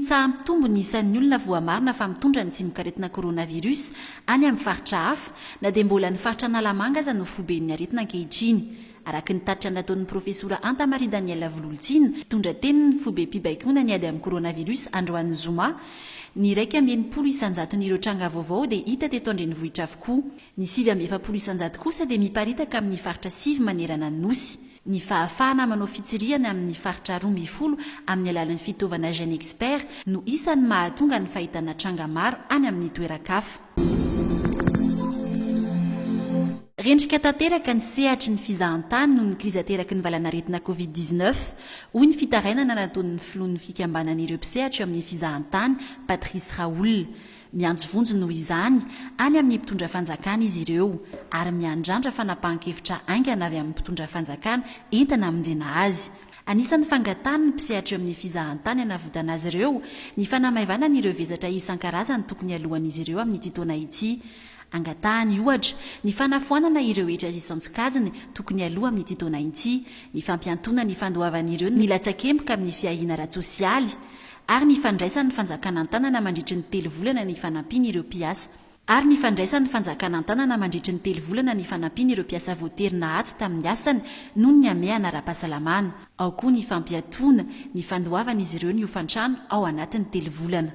tsaha mitombo ny isan'ny olona voamarina fa mitondra ny tsy mikaretina koronavirus any amin'ny faritra hafa na dia mbola ny faritra Analamanga aza no foben'ny aretina ankehitriny. Araka ny taritra nataon'ny profesora Anta-Maria Daniela Vololtsina, mitondra teny ny fobe mpibaikona ny ady amin'ny koronavirus Androany Zoma, ny 1,100,000 tranga vaovao dia hita teto Andrenivohitra avokoa. Ny 7,700 kosa dia miparitaka amin'ny faritra 5 manerana ny nosy. Ny fahafahana manao fitsiriana amin'ny faritra 12 amin'ny alalan'ny fitaovana Gene Expert no isan'ny mahatonga ny fahitana tranga maro any amin'ny toeran-kafa. Rendrika tanteraka ny sehatry ny fizahantany noho ny krizy ateraky ny valanaretina Covid-19, hoy ny fitarainana nataon'ny filohan'ny fikambanan'ireo mpisehatra amin'ny fizahantany Patrice Raoul. Mianjo vonjo noho izany any amin'ny mpitondra fanjakana izy ireo ary miandrandra fanapahan-kevitra aingana avy amin'ny mpitondra fanjakana entana hamonjena azy. Anisan'ny fangatany ny mpisehatra amin'ny fizahantany hanavodana azy ireo ny fanamaivana n'ireo vezatra isan-karazany tokony alohan'izy ireo amin'ity taona ity. Angatahany ohatra ny fanafoanana ireo hetra isan-tsokajiny tokony aloha amin'ity taona ity, ny fampiantona ny fandoavan'ireo ny latsakempoka amin'ny fiahiana ara-tsosialy, ary ny fandraisan'ny fanjakana an-tanana mandritry ny 3 volana ny fanampiany ireo mpiasa. Ary ny fandraisan'ny fanjakana an-tanana mandritry ny 3 volana ny fanampiany ireo mpiasa voaterina ato tamin'ny asany noho ny amehana ara-pahasalamana. Ao koa ny fampiatoana ny fandoavan'izy ireo ny hofantrano ao anatin'ny 3 volana.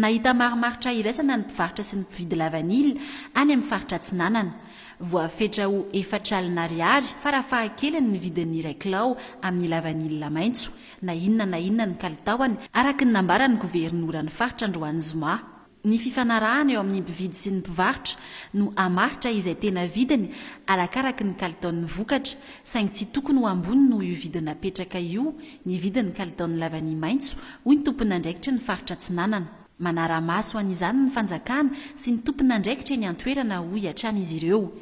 Nahita marimaritra iraisana ny mpivarotra sy ny mpividy lavanily any amin'ny faritra Atsinanana. Voafetra ho 4 alina ariary farafahakeliny ny vidin'ny 1 kilao amin'ny lavanily maitso na inona ny kalitaony araka ny nambaran'ny governoran'ny faritra Androany Zoma. Ny fifanarahana eo amin'ny mpividy sy ny mpivarotra no hamaritra izay tena vidiny arakaraka ny kalitaon'ny vokatra, saingy tsy tokony ho ambony noho io vidina petraka io ny vidin'ny kalitaon'ny lavanily maitso, hoy ny tompon'andraikitra ny faritra Atsinanana. Manara-maso an'izany ny fanjakana sy ny tompon'andraikitra eny an-toerana ho hiatrana izy ireo.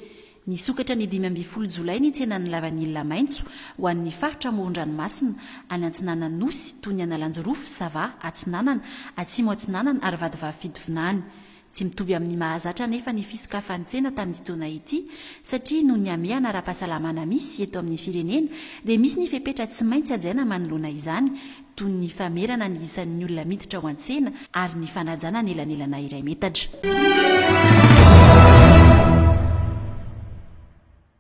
Ny sokatra ny 15 Jolay ny tsenan'ny lavanily maitso ho an'ny faritra amoron-dranomasina any Atsinanana Nosy toy ny Analanjorofo, Sava, Atsinanana, Atsimo Atsinanana ary Vadivavy-Fidovinany. Tsy mitovy amin'ny mahazatra nefa ny fisokafan'ny tsena tamin'ity taona ity satria noho ny amehana ara-pahasalamana misy eto amin'ny firenena dia misy ny fepetra tsy maintsy hajaina manoloana izany toy ny famerana ny isan'ny olona miditra ao an-tsena ary ny fanajana ny elanelana iray metatra.